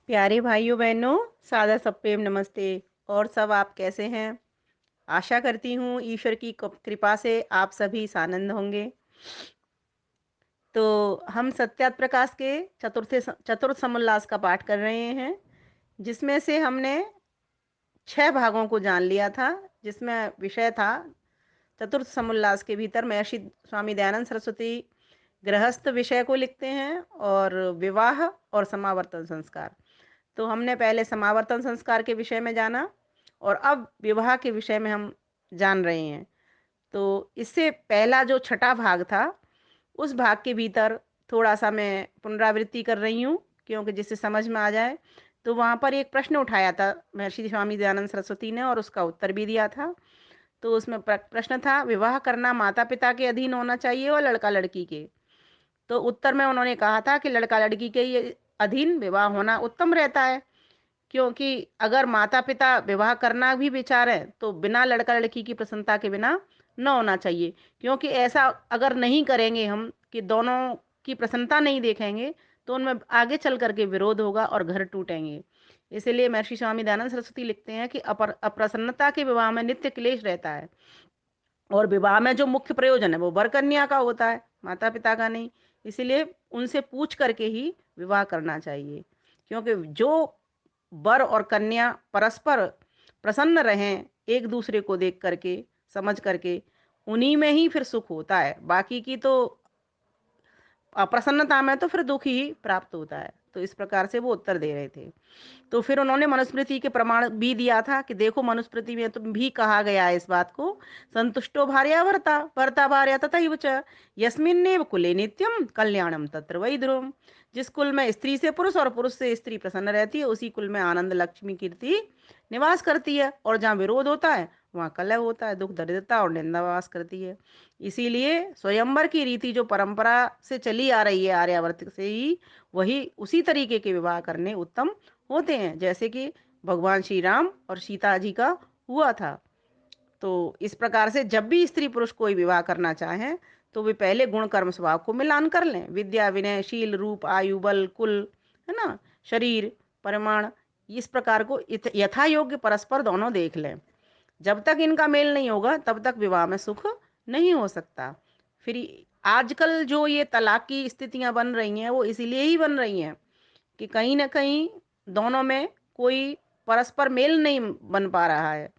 प्यारे भाइयों बहनों, सादर सप्रेम नमस्ते। और सब आप कैसे हैं? आशा करती हूँ ईश्वर की कृपा से आप सभी सानंद होंगे। तो हम सत्यात प्रकाश के चतुर्थ समुल्लास का पाठ कर रहे हैं, जिसमें से हमने 6 भागों को जान लिया था। जिसमें विषय था चतुर्थ समुल्लास के भीतर महर्षि स्वामी दयानंद सरस्वती गृहस्थ विषय को लिखते हैं और विवाह और समावर्तन संस्कार। तो हमने पहले समावर्तन संस्कार के विषय में जाना और अब विवाह के विषय में हम जान रहे हैं। तो इससे पहला जो छठा भाग था, उस भाग के भीतर थोड़ा-सा मैं पुनरावृत्ति कर रही हूँ, क्योंकि जिससे समझ में आ जाए। तो वहाँ पर एक प्रश्न उठाया था महर्षि स्वामी दयानंद सरस्वती ने और उसका उत्तर भी दिया था। तो उसमें प्रश्न था, विवाह करना माता-पिता के अधीन होना चाहिए और लड़का-लड़की के? तो उत्तर में उन्होंने कहा था कि लड़का-लड़की के ही अधीन विवाह होना उत्तम रहता है। क्योंकि अगर माता-पिता विवाह करना भी विचारें, तो बिना लड़का-लड़की की प्रसन्नता के बिना ना होना चाहिए। क्योंकि ऐसा अगर नहीं करेंगे हम कि दोनों की प्रसन्नता नहीं देखेंगे, तो उनमें आगे चल कर के विरोध होगा और घर टूटेंगे। इसीलिए महर्षि स्वामी दयानंद सरस्वती लिखते हैं कि अप्रसन्नता के विवाह में नित्य क्लेश रहता है और विवाह में जो मुख्य प्रयोजन है, वो वर-कन्या का होता है, माता-पिता का नहीं। इसीलिए उनसे पूछ करके ही विवाह करना चाहिए। क्योंकि जो वर और कन्या परस्पर प्रसन्न रहें, एक दूसरे को देख करके, समझ करके, उन्हीं में ही फिर सुख होता है। बाकी की तो अप्रसन्नता में तो फिर दुख ही प्राप्त होता है। तो इस प्रकार से वो उत्तर दे रहे थे। तो फिर उन्होंने मनुस्मृति के प्रमाण भी दिया था कि देखो, मनुस्मृति में तो भी कहा गया है इस बात को, संतुष्टो भार्या भर्ता भर्ता भार्या तथैव च यस्मिन्नेव कुले नित्यम कल्याणम तत्र वै ध्रुवम्। जिस कुल में स्त्री से पुरुष और पुरुष से स्त्री प्रसन्न रहती है, उसी कुल में आनंद लक्ष्मी कीर्ति निवास करती है। और जहाँ विरोध होता है, वहाँ कलह होता है, दुख दरिद्रता और निंदा वास करती है। इसीलिए स्वयंवर की रीति जो परंपरा से चली आ रही है आर्यावर्त से ही, वही उसी तरीके के विवाह करने उत्तम होते हैं, जैसे कि भगवान श्री राम और सीता जी का हुआ था। तो इस प्रकार से जब भी स्त्री पुरुष कोई विवाह करना चाहें, तो वे पहले गुण कर्म स्वभाव को मिलान कर लें। विद्या विनय शील रूप आयु बल कुल, है ना, शरीर परिमाण, इस प्रकार को यथा योग्य परस्पर दोनों देख लें। जब तक इनका मेल नहीं होगा, तब तक विवाह में सुख नहीं हो सकता। फिर आजकल जो ये तलाक की स्थितियां बन रही हैं, वो इसीलिए ही बन रही हैं कि कहीं ना कहीं दोनों में कोई परस्पर मेल नहीं बन पा रहा है।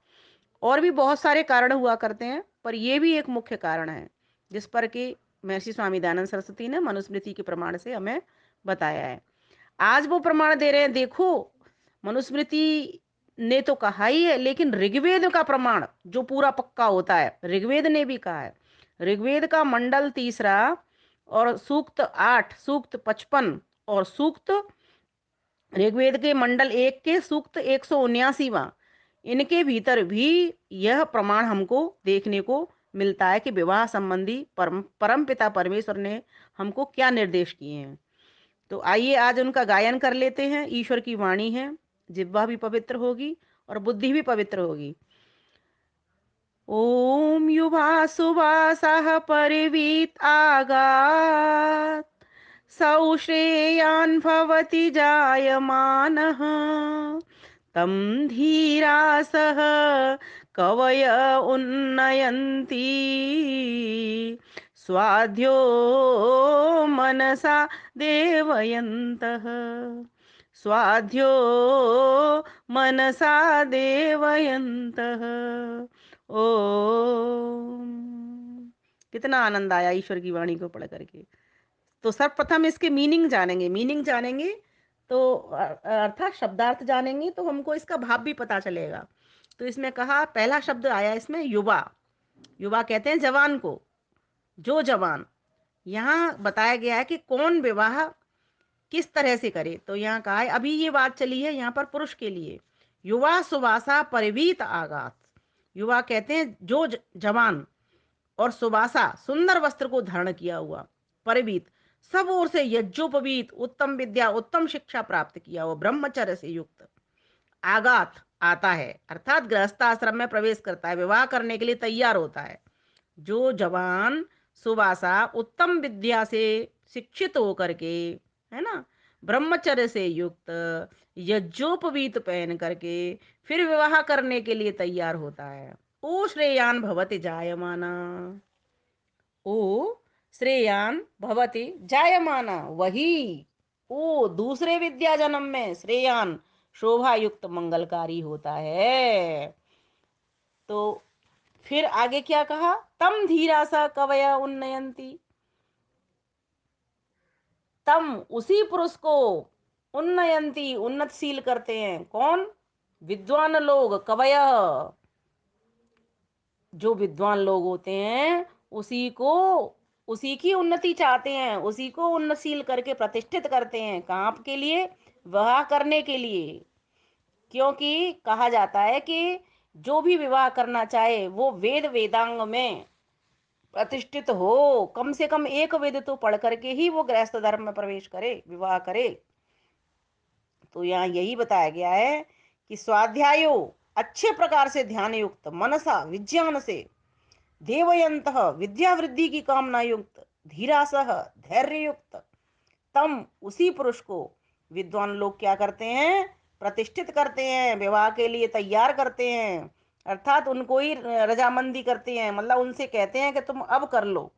और भी बहुत सारे कारण हुआ करते हैं, पर ये भी एक मुख्य कारण है, जिस पर कि महर्षि स्वामी दयानंद सरस्वती ने मनुस्मृति के प्रमाण से हमें बताया है। आज वो प्रमाण दे रहे हैं। देखो, मनुस्मृति ने तो कहा ही है, लेकिन ऋग्वेद का प्रमाण जो पूरा पक्का होता है, ऋग्वेद ने भी कहा है। ऋग्वेद का मंडल 3 और सूक्त 8, सूक्त 55 और सूक्त, ऋग्वेद के मंडल 1 के सूक्त 179वां, इनके भीतर भी यह प्रमाण हमको देखने को मिलता है कि विवाह संबंधी परम पिता परमेश्वर ने हमको क्या निर्देश किए हैं। तो आइए आज उनका गायन कर लेते हैं। ईश्वर की वाणी है, जिह्वा भी पवित्र होगी और बुद्धि भी पवित्र होगी। ओम युवा सुवासः परिवीत आगात् सौ श्रेयान् भवति जायमानः तं धीरा सह कवय उन्नयन्ति स्वाध्यो मनसा देवयन्तः स्वाध्यो मनसा देवयन्तः। ओम। कितना आनंद आया ईश्वर की वाणी को पढ़ करके। तो सर्वप्रथम इसके मीनिंग जानेंगे तो अर्थात शब्दार्थ जानेंगे, तो हमको इसका भाव भी पता चलेगा। तो इसमें कहा, पहला शब्द आया इसमें युवा। युवा कहते हैं जवान को, जो जवान। यहाँ बताया गया है कि कौन विवाह किस तरह से करे। तो यहाँ कहा है, अभी ये बात चली है यहाँ पर पुरुष के लिए। युवा सुवासा परिवीत आगात। युवा कहते हैं जो जवान, और सुबासा सुंदर वस्त्र को धारण किया हुआ, परिवीत सब ओर से यज्ञोपवीत उत्तम विद्या उत्तम शिक्षा प्राप्त किया हुआ, ब्रह्मचर्य से युक्त। आगात आता है, अर्थात गृहस्थाश्रम में प्रवेश करता है, विवाह करने के लिए तैयार होता है। जो जवान सुबासा उत्तम विद्या से शिक्षित होकर के, है ना, ब्रह्मचर्य से युक्त यज्ञोपवीत पहन करके फिर विवाह करने के लिए तैयार होता है। ओ श्रेयान भवति जायमाना, ओ श्रेयान भवति जायमाना, वही ओ दूसरे विद्या जन्म में श्रेयान शोभा युक्त मंगलकारी होता है। तो फिर आगे क्या कहा, तम धीरा सा कवया उन्नयंती, तम उसी पुरुष को उन्नयंती उन्नतशील करते हैं। कौन? विद्वान लोग, कवय, जो विद्वान लोग होते हैं उसी को, उसी की उन्नति चाहते हैं, उसी को उन्नतशील करके प्रतिष्ठित करते हैं। कहाँ के लिए? विवाह करने के लिए। क्योंकि कहा जाता है कि जो भी विवाह करना चाहे वो वेद वेदांग में प्रतिष्ठित हो, कम से कम एक वेद तो पढ़ करके ही वो गृहस्थ धर्म में प्रवेश करे, विवाह करे। तो यहाँ यही बताया गया है कि स्वाध्यायो, अच्छे प्रकार से ध्यान युक्त, मनसा विज्ञान से, देवयंत विद्या वृद्धि की कामना युक्त, धीरासह धैर्य युक्त, तम उसी पुरुष को विद्वान लोग क्या करते हैं? प्रतिष्ठित करते हैं, विवाह के लिए तैयार करते हैं, अर्थात उनको ही रजामंदी करते हैं, मतलब उनसे कहते हैं कि तुम अब कर लो।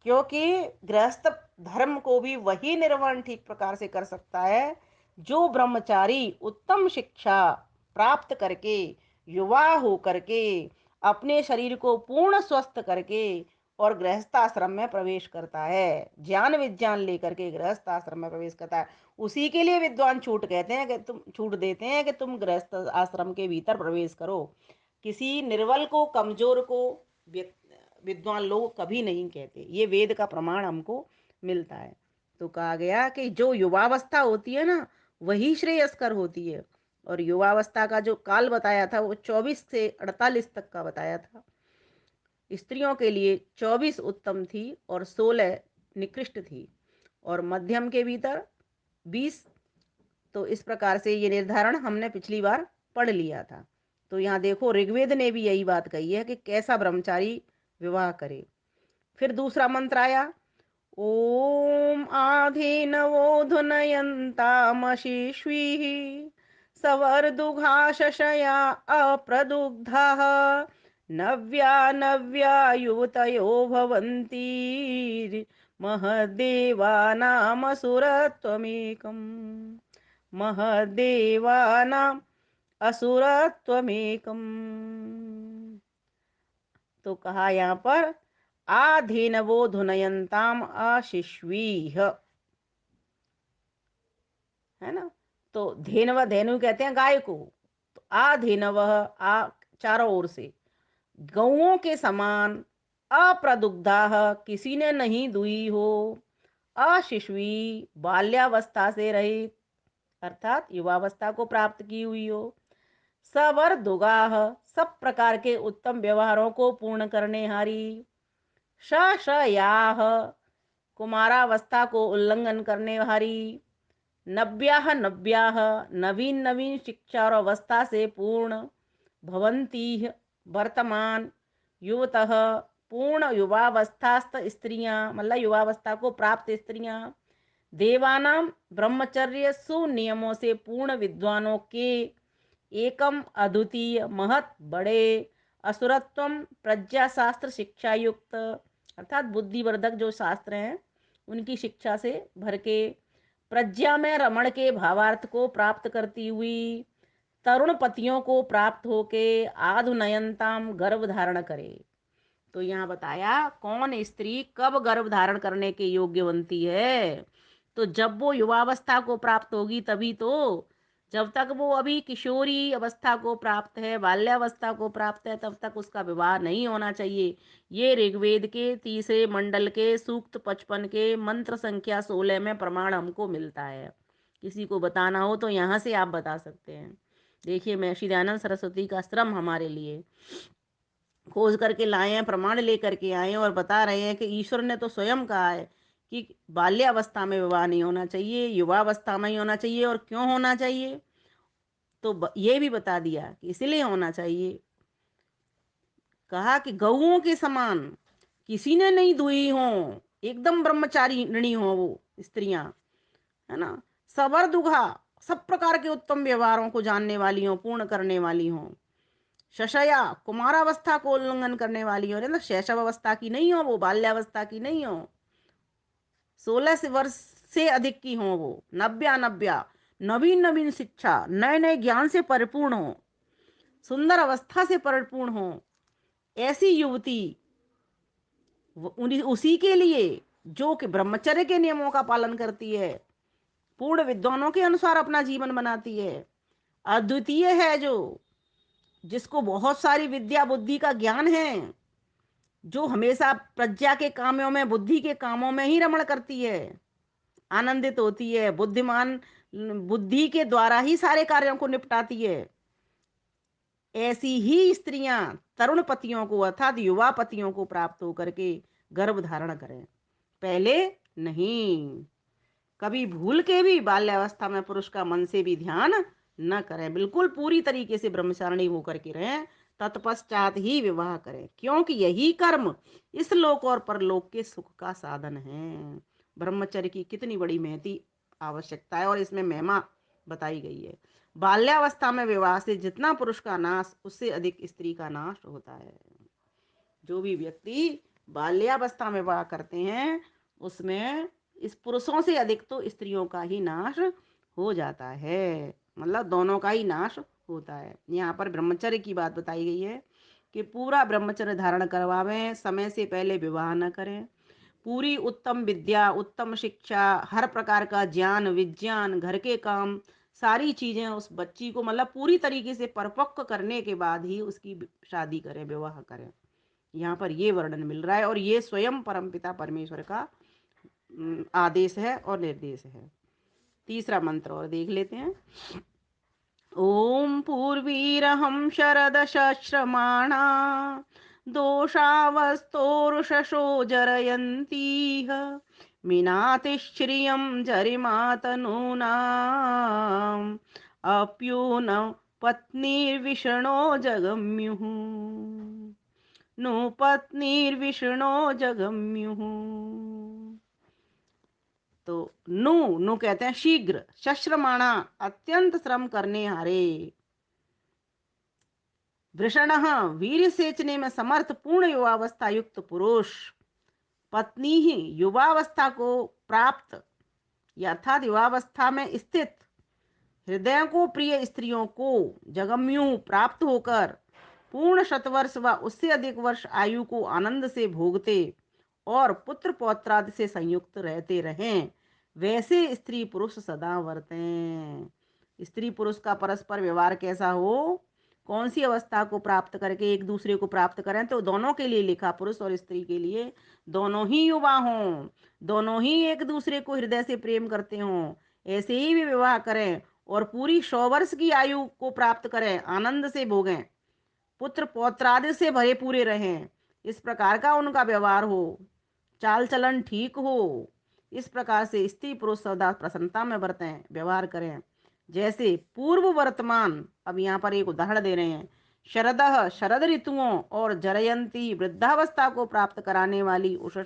क्योंकि गृहस्थ धर्म को भी वही निर्वहन ठीक प्रकार से कर सकता है जो ब्रह्मचारी उत्तम शिक्षा प्राप्त करके, युवा हो करके, अपने शरीर को पूर्ण स्वस्थ करके और गृहस्थाश्रम में प्रवेश करता है, ज्ञान विज्ञान लेकर के गृहस्थाश्रम में प्रवेश करता है। उसी के लिए विद्वान छूट कहते हैं कि तुम, छूट देते हैं कि तुम गृहस्थ आश्रम के भीतर प्रवेश करो। किसी निर्बल को, कमजोर को विद्वान लोग कभी नहीं कहते। ये वेद का प्रमाण हमको मिलता है। तो कहा गया कि जो युवावस्था होती है ना, वही श्रेयस्कर होती है। और युवावस्था का जो काल बताया था वो 24 से 48 तक का बताया था। स्त्रियों के लिए 24 उत्तम थी और 16 निकृष्ट थी, और मध्यम के भीतर 20। तो इस प्रकार से ये निर्धारण हमने पिछली बार पढ़ लिया था। तो यहाँ देखो ऋग्वेद ने भी यही बात कही है कि कैसा ब्रह्मचारी विवाह करे। फिर दूसरा मंत्र आया, ओम आधेनवोधुनयन्तामशिष्वीः सवर्दुघाशशया अप्रदुग्धाः नव्या नव्या युवतयो भवन्ति महद्देवानामसुरत्वमेकम्, महद्देवानाम असुरत्वमेकम्। तो कहा यहाँ पर आधेनवो धुनयंताम अशिश्वीह, है ना। तो धेनव, धेनु कहते हैं गाय को। तो आधेनव, आ चारों ओर से, गौओं के समान, अप्रदुग्धा, किसी ने नहीं दुई हो, अशिश्वी, बाल्यावस्था से रहित, अर्थात युवावस्था को प्राप्त की हुई हो, सवर दुगाह, सब प्रकार के उत्तम व्यवहारों को पूर्ण करने हारी, शयाह, कुमारावस्था को उल्लंघन करने वाली, नव्याह नव्याह, नवीन नवीन शिक्षा और अवस्था से पूर्ण, भवंती, वर्तमान, युवतः, पूर्ण युवावस्थास्थ स्त्रियां, मतलब युवावस्था को प्राप्त स्त्रियां, देवानाम, ब्रह्मचर्य सुनियमों से पूर्ण विद्वानों के, एकम अद्वितीय महत बड़े, असुरत्वम, प्रज्ञा शास्त्र शिक्षा युक्त, अर्थात बुद्धिवर्धक जो शास्त्र हैं उनकी शिक्षा से भर के, प्रज्ञा में रमण के भावार्थ को प्राप्त करती हुई, तरुण पतियों को प्राप्त होके आधुनयनताम, गर्भ धारण करे। तो यहाँ बताया कौन स्त्री कब गर्भ धारण करने के योग्य बनती है। तो जब वो युवावस्था को प्राप्त होगी तभी तो। जब तक वो अभी किशोरी अवस्था को प्राप्त है, बाल्यावस्था को प्राप्त है, तब तक उसका विवाह नहीं होना चाहिए। ये ऋग्वेद के तीसरे मंडल के सूक्त 55 के मंत्र संख्या 16 में प्रमाण हमको मिलता है। किसी को बताना हो तो यहाँ से आप बता सकते हैं। देखिए महर्षि दयानंद सरस्वती का श्रम हमारे लिए खोज करके लाए हैं, प्रमाण लेकर के आए हैं और बता रहे हैं कि ईश्वर ने तो स्वयं कहा है कि बाल्यावस्था में विवाह नहीं होना चाहिए, युवावस्था में ही होना चाहिए। और क्यों होना चाहिए, तो ये भी बता दिया कि इसलिए होना चाहिए। कहा कि गौओं के समान, किसी ने नहीं दुई हो, एकदम ब्रह्मचारी ऋणी हो वो स्त्रियां, है ना, सबर दुघा, सब प्रकार के उत्तम व्यवहारों को जानने वाली हो, पूर्ण करने वाली हो। शशया, कुमारावस्था को उल्लंघन करने वाली हो, मतलब शैशव अवस्था की नहीं हो, वो बाल्यावस्था की नहीं हो, 16 वर्ष से अधिक की हो वो। नव्या नव्या, नवीन नवीन शिक्षा, नए नए ज्ञान से परिपूर्ण हो, सुंदर अवस्था से परिपूर्ण हो, ऐसी युवती उसी के लिए जो कि ब्रह्मचर्य के नियमों का पालन करती है, पूर्ण विद्वानों के अनुसार अपना जीवन बनाती है, अद्वितीय है, जो जिसको बहुत सारी विद्या बुद्धि का ज्ञान है, जो हमेशा प्रज्ञा के कामों में, बुद्धि के कामों में ही रमण करती है, आनंदित होती है, बुद्धिमान बुद्धि के द्वारा ही सारे कार्यों को निपटाती है, ऐसी ही स्त्रियां तरुण पतियों को अर्थात युवा पतियों को प्राप्त होकर के गर्भ धारण करें, पहले नहीं। कभी भूल के भी बाल्यावस्था में पुरुष का मन से भी ध्यान न करें, बिल्कुल पूरी तरीके से ब्रह्मचारिणी होकर के रहें, तत्पश्चात ही विवाह करें, क्योंकि यही कर्म इस लोक और परलोक के सुख का साधन है। ब्रह्मचर्य की कितनी बड़ी महती आवश्यकता है और इसमें महिमा बताई गई है। बाल्यावस्था में विवाह से जितना पुरुष का नाश, उससे अधिक स्त्री का नाश होता है। जो भी व्यक्ति बाल्यावस्था में विवाह करते हैं, उसमें इस पुरुषों से अधिक तो स्त्रियों का ही नाश हो जाता है, मतलब दोनों का ही नाश होता है। यहाँ पर ब्रह्मचर्य की बात बताई गई है कि पूरा ब्रह्मचर्य धारण करवावें, समय से पहले विवाह न करें, पूरी उत्तम विद्या, उत्तम शिक्षा, हर प्रकार का ज्ञान विज्ञान, घर के काम, सारी चीजें उस बच्ची को मतलब पूरी तरीके से परिपक्व करने के बाद ही उसकी शादी करें, विवाह करें। यहाँ पर ये वर्णन मिल रहा है और ये स्वयं परमपिता परमेश्वर का आदेश है और निर्देश है। तीसरा मंत्र और देख लेते हैं। ओम पूर्वीरहं शरद शश्रमाणा दोषावस्तोरुषशो जरयन्तीह मीनातिश्रियं जरिमातनूनाम् अप्यून पत्नीर्विषणो जगम्युः नु पत्नीर्विषणो जगम्युः। तो नु नु कहते हैं शीघ्र, शश्रमाणा अत्यंत श्रम करने हारे, वृषण वीर सेचने में समर्थ पूर्ण युवावस्था युक्त पुरुष, पत्नी ही युवावस्था को प्राप्त अर्थात युवावस्था में स्थित हृदय को प्रिय स्त्रियों को जगम्यु प्राप्त होकर पूर्ण शतवर्ष व उससे अधिक वर्ष आयु को आनंद से भोगते और पुत्र पौत्रादि से संयुक्त रहते रहें, वैसे स्त्री पुरुष सदा वर्तें। स्त्री पुरुष का परस्पर व्यवहार कैसा हो, कौन सी अवस्था को प्राप्त करके एक दूसरे को प्राप्त करें, तो दोनों के लिए लिखा, पुरुष और स्त्री के लिए, दोनों ही युवा हों, दोनों ही एक दूसरे को हृदय से प्रेम करते हों, ऐसे ही भी विवाह करें और पूरी 100 वर्ष की आयु को प्राप्त करें, आनंद से भोगें, पुत्र पौत्रादि से भरे पूरे रहें, इस प्रकार का उनका व्यवहार हो, चाल चलन ठीक हो। इस प्रकार से स्त्री पुरुष सदा प्रसन्नता में बरतें, व्यवहार करें। जैसे पूर्व वर्तमान, अब यहाँ पर एक उदाहरण दे रहे हैं, शरदः शरद ऋतुओं और जरयंती वृद्धावस्था को प्राप्त कराने वाली उषस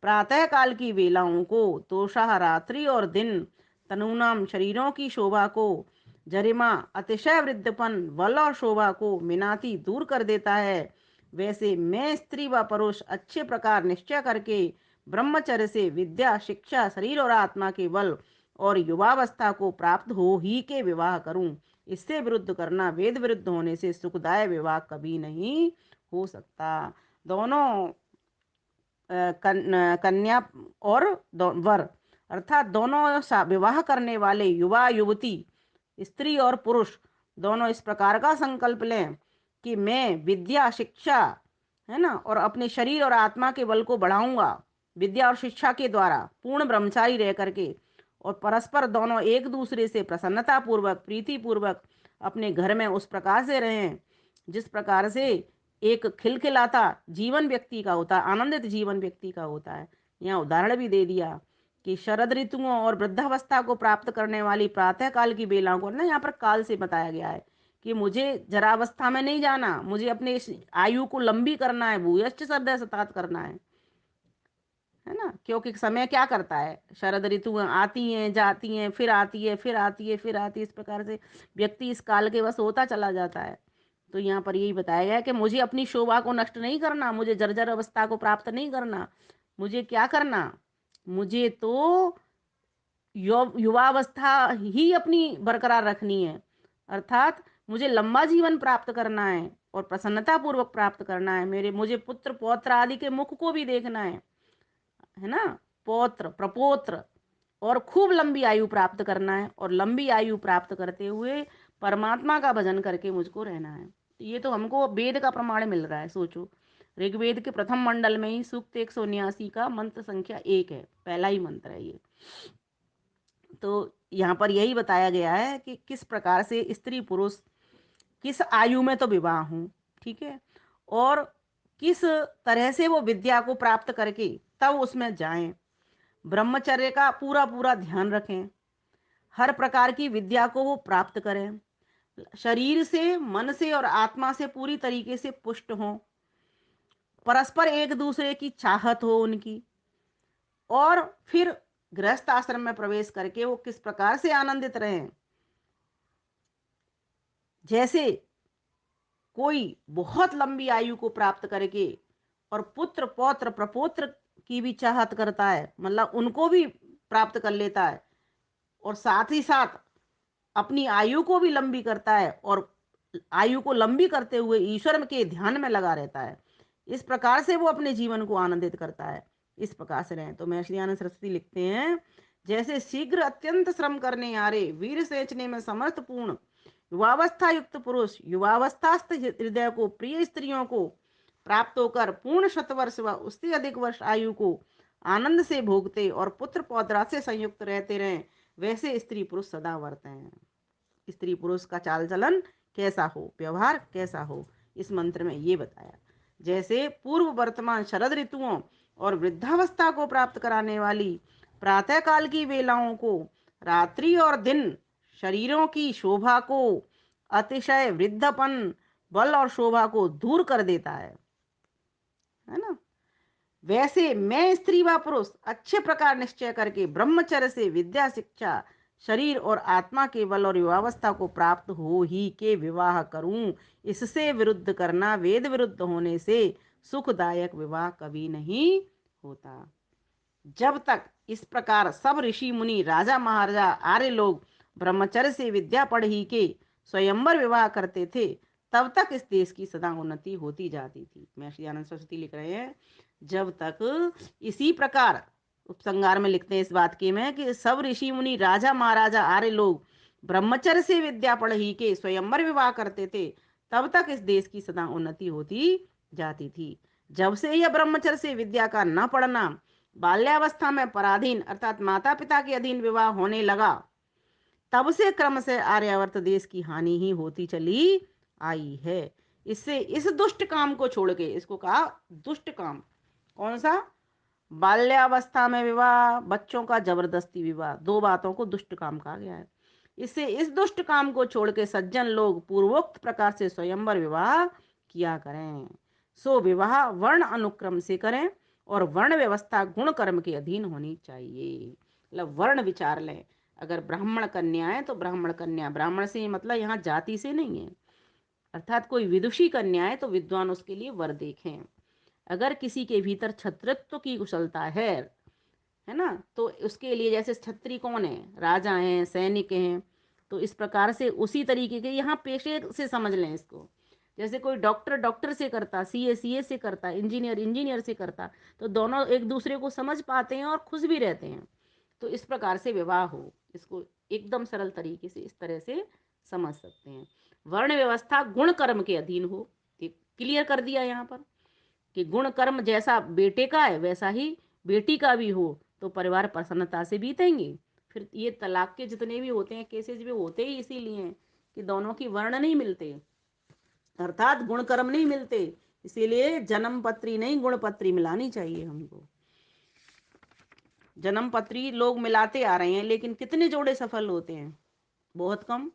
प्रातः काल की वेलाओं को, तोषा रात्रि और दिन, तनुनाम शरीरों की शोभा को, जरिमा अतिशय वृद्धपन बल और शोभा को मिनाती दूर कर देता है, वैसे मैं स्त्री व पुरुष अच्छे प्रकार निश्चय करके ब्रह्मचर्य से विद्या शिक्षा शरीर और आत्मा के बल और युवावस्था को प्राप्त हो ही के विवाह करूं। इससे विरुद्ध करना वेद विरुद्ध होने से सुखदाय विवाह कभी नहीं हो सकता। दोनों कन्या और वर अर्थात दोनों विवाह करने वाले युवा युवती स्त्री और पुरुष दोनों इस प्रकार का संकल्प लें कि मैं विद्या शिक्षा, है ना, और अपने शरीर और आत्मा के बल को बढ़ाऊंगा विद्या और शिक्षा के द्वारा, पूर्ण ब्रह्मचारी रह करके, और परस्पर दोनों एक दूसरे से प्रसन्नता पूर्वक प्रीति पूर्वक अपने घर में उस प्रकार से रहें जिस प्रकार से एक खिलखिलाता जीवन व्यक्ति का होता है, आनंदित जीवन व्यक्ति का होता है। यहाँ उदाहरण भी दे दिया कि शरद ऋतुओं और वृद्धावस्था को प्राप्त करने वाली प्रातः काल की बेलाओं को ना यहाँ पर काल से बताया गया है कि मुझे जरावस्था में नहीं जाना, मुझे अपने इस आयु को लंबी करना है, भूयश्च सदा सतात करना है है ना? क्योंकि समय क्या करता है, शरद ऋतु आती हैं, जाती हैं, फिर आती है, फिर आती है, फिर आती है, इस प्रकार से व्यक्ति इस काल के वश होता चला जाता है। तो यहाँ पर यही बताया गया है कि मुझे अपनी शोभा को नष्ट नहीं करना, मुझे जर्जर अवस्था को प्राप्त नहीं करना। मुझे क्या करना? मुझे तो युवावस्था ही अपनी बरकरार रखनी है। अर्थात मुझे लंबा जीवन प्राप्त करना है और प्रसन्नता पूर्वक प्राप्त करना है। मुझे पुत्र पौत्र आदि के मुख को भी देखना है ना? पौत्र प्रपौत्र, और खूब लंबी आयु प्राप्त करना है, और लंबी आयु प्राप्त करते हुए परमात्मा का भजन करके मुझको रहना है। ये तो हमको वेद का प्रमाण मिल रहा है। सोचो, ऋग्वेद के प्रथम मंडल में ही सूक्त 179 का मंत्र संख्या 1 है, पहला ही मंत्र है ये। तो यहाँ पर यही बताया गया है कि किस प्रकार से स्त्री पुरुष किस आयु में तो विवाह हों, ठीक है, और किस तरह से वो विद्या को प्राप्त करके तब उसमें जाएं। ब्रह्मचर्य का पूरा पूरा ध्यान रखें, हर प्रकार की विद्या को वो प्राप्त करें, शरीर से मन से और आत्मा से पूरी तरीके से पुष्ट हों, परस्पर एक दूसरे की चाहत हो उनकी, और फिर गृहस्थ आश्रम में प्रवेश करके वो किस प्रकार से आनंदित रहें। जैसे कोई बहुत लंबी आयु को प्राप्त करके और पुत्र पौत्र प्रपौत्र की भी चाहत करता है, मतलब उनको भी प्राप्त कर लेता है, और साथ ही साथ अपनी आयु को भी लंबी करता है, और आयु को लंबी करते हुए ईश्वर के ध्यान में लगा रहता है। इस प्रकार से वो अपने जीवन को आनंदित करता है। इस प्रकार से रहें। तो महर्षि दयानंद सरस्वती लिखते हैं, जैसे शीघ्र अत्यंत श्रम करने आरे वीर सेचने में समर्थ पूर्ण युवावस्था युक्त पुरुष युवावस्थास्थ हृदय को प्रिय स्त्रियों को प्राप्त होकर पूर्ण शतवर्ष व उससे अधिक वर्ष आयु को आनंद से भोगते और पुत्र पौत्रा से संयुक्त रहते रहें, वैसे स्त्री पुरुष सदा वर्तें। स्त्री पुरुष का चाल चलन कैसा हो, व्यवहार कैसा हो, इस मंत्र में ये बताया। जैसे पूर्व वर्तमान शरद ऋतुओं और वृद्धावस्था को प्राप्त कराने वाली प्रातः काल की वेलाओं को रात्रि और दिन शरीरों की शोभा को, अतिशय वृद्धपन, बल और शोभा को दूर कर देता है ना? वैसे मैं स्त्री व पुरुष अच्छे प्रकार निश्चय करके ब्रह्मचर्य से विद्या शिक्षा शरीर और आत्मा के बल और युवावस्था को प्राप्त हो ही के विवाह करूं। इससे विरुद्ध करना वेद विरुद्ध होने से सुखदायक विवाह कभी नहीं होता। जब तक इस प्रकार सब ऋषि मुनि राजा महाराजा आर्य लोग ब्रह्मचर्य से विद्या पढ़ ही के स्वयंवर विवाह करते थे, तब तक इस देश की सदा उन्नति होती जाती थी। महर्षि दयानंद सरस्वती लिख रहे हैं, जब तक इसी प्रकार उपसंहार में लिखते हैं इस बात के में कि सब ऋषि मुनि राजा महाराजा आर्य लोग ब्रह्मचर्य से विद्या पढ़ ही के स्वयंवर विवाह करते थे, तब तक इस देश की सदा उन्नति होती जाती थी। जब से यह ब्रह्मचर्य से विद्या का न पढ़ना बाल्यावस्था में पराधीन अर्थात माता पिता के अधीन विवाह होने लगा, तब से क्रम से आर्यावर्त देश की हानि ही होती चली आई है। इससे इस दुष्ट काम को छोड़ के, इसको कहा दुष्ट काम, कौन सा? बाल्यावस्था में विवाह, बच्चों का जबरदस्ती विवाह, दो बातों को दुष्ट काम कहा गया है। इससे इस दुष्ट काम को छोड़ के सज्जन लोग पूर्वोक्त प्रकार से स्वयंवर विवाह किया करें। सो विवाह वर्ण अनुक्रम से करें और वर्ण व्यवस्था गुण कर्म के अधीन होनी चाहिए। मतलब वर्ण विचार लें। अगर ब्राह्मण कन्या है तो ब्राह्मण कन्या, ब्राह्मण से मतलब यहाँ जाति से नहीं है, अर्थात कोई विदुषी कन्या है तो विद्वान उसके लिए वर देखें। अगर किसी के भीतर क्षत्रित्व की कुशलता है ना, तो उसके लिए जैसे क्षत्रिय कौन है, राजा हैं, सैनिक हैं, तो इस प्रकार से उसी तरीके के यहाँ पेशे से समझ लें इसको। जैसे कोई डॉक्टर डॉक्टर से करता, सीए सीए से करता, इंजीनियर इंजीनियर से करता, तो दोनों एक दूसरे को समझ पाते हैं और खुश भी रहते हैं। तो इस प्रकार से विवाह हो, इसको एकदम सरल तरीके से इस तरह से समझ सकते हैं। वर्ण व्यवस्था गुण कर्म के अधीन हो, क्लियर कर दिया यहाँ पर कि गुण कर्म जैसा बेटे का है वैसा ही बेटी का भी हो, तो परिवार प्रसन्नता से बीतेंगे। फिर ये तलाक के जितने भी होते हैं केसेस भी होते ही इसीलिए हैं कि दोनों की वर्ण नहीं मिलते, अर्थात गुण कर्म नहीं मिलते। इसीलिए जन्म पत्री नहीं गुण पत्री मिलानी चाहिए हमको। जन्म पत्री लोग मिलाते आ रहे हैं, लेकिन कितने जोड़े सफल होते हैं? बहुत कम।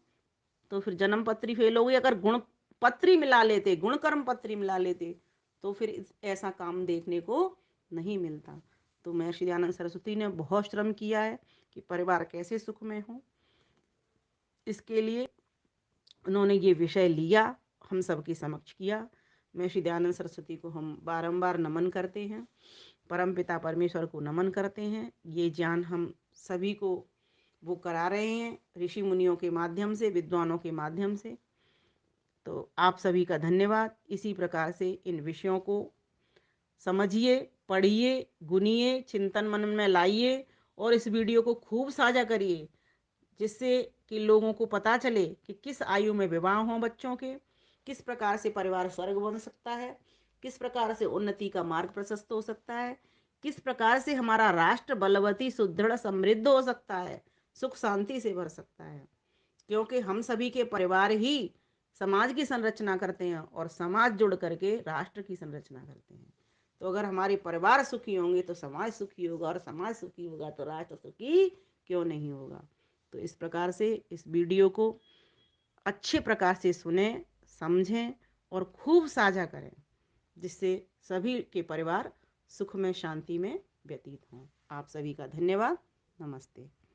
तो फिर जन्म पत्री फेल हो गई। अगर गुण पत्री मिला लेते, गुण कर्म पत्री मिला लेते, तो फिर ऐसा काम देखने को नहीं मिलता। तो महर्षि दयानंद सरस्वती ने बहुत श्रम किया है कि परिवार कैसे सुख में हो। इसके लिए उन्होंने ये विषय लिया, हम सबके समक्ष किया। महर्षि दयानंद सरस्वती को हम बारंबार नमन करते हैं, परमपिता परमेश्वर को नमन करते हैं। ये ज्ञान हम सभी को वो करा रहे हैं ऋषि मुनियों के माध्यम से, विद्वानों के माध्यम से। तो आप सभी का धन्यवाद। इसी प्रकार से इन विषयों को समझिए, पढ़िए, गुनिए, चिंतन मनन में लाइए और इस वीडियो को खूब साझा करिए, जिससे कि लोगों को पता चले कि किस आयु में विवाह हों बच्चों के, किस प्रकार से परिवार स्वर्ग बन सकता है, किस प्रकार से उन्नति का मार्ग प्रशस्त हो सकता है, किस प्रकार से हमारा राष्ट्र बलवती सुदृढ़ समृद्ध हो सकता है, सुख शांति से भर सकता है। क्योंकि हम सभी के परिवार ही समाज की संरचना करते हैं और समाज जुड़ करके राष्ट्र की संरचना करते हैं। तो अगर हमारे परिवार सुखी होंगे तो समाज सुखी होगा, और समाज सुखी होगा तो राष्ट्र सुखी क्यों नहीं होगा। तो इस प्रकार से इस वीडियो को अच्छे प्रकार से सुने, समझें और खूब साझा करें, जिससे सभी के परिवार सुख में, शांति में व्यतीत हों। आप सभी का धन्यवाद। नमस्ते।